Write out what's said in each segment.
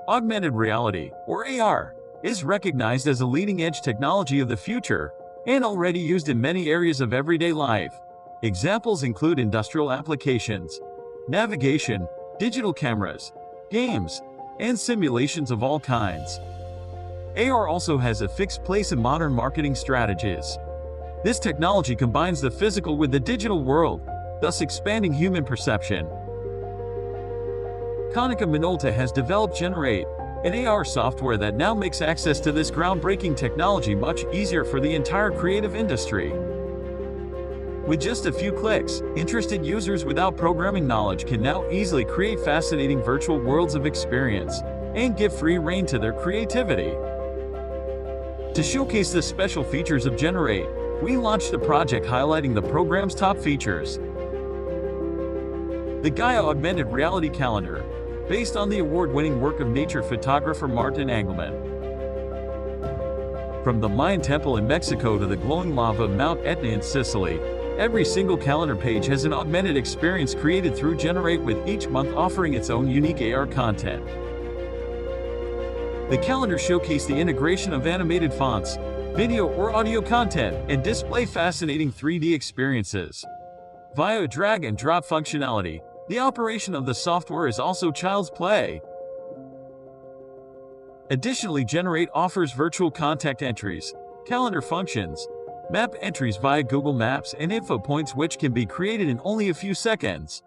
Augmented reality, or AR, is recognized as a leading-edge technology of the future and already used in many areas of everyday life. Examples include industrial applications, navigation, digital cameras, games, and simulations of all kinds. AR also has a fixed place in modern marketing strategies. This technology combines the physical with the digital world, thus expanding human perception. Konica Minolta has developed genARate, an AR software that now makes access to this groundbreaking technology much easier for the entire creative industry. With just a few clicks, interested users without programming knowledge can now easily create fascinating virtual worlds of experience and give free rein to their creativity. To showcase the special features of genARate, we launched a project highlighting the program's top features. The GAIA Augmented Reality Calendar, based on the award-winning work of nature photographer Martin Engelmann. From the Mayan temple in Mexico to the glowing lava of Mount Etna in Sicily, every single calendar page has an augmented experience created through genARate, with each month offering its own unique AR content. The calendar showcases the integration of animated fonts, video or audio content, and display fascinating 3D experiences. Via drag and drop functionality, the operation of the software is also child's play. Additionally, genARate offers virtual contact entries, calendar functions, map entries via Google Maps, and info points which can be created in only a few seconds.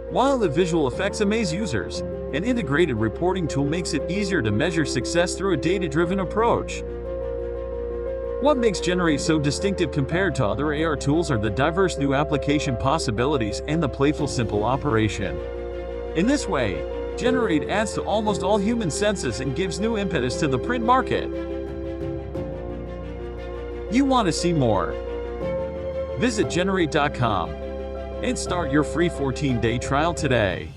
While the visual effects amaze users, an integrated reporting tool makes it easier to measure success through a data-driven approach. What makes genARate so distinctive compared to other AR tools are the diverse new application possibilities and the playful simple operation. In this way, genARate adds to almost all human senses and gives new impetus to the print market. You want to see more? Visit genARate.com and start your free 14-day trial today.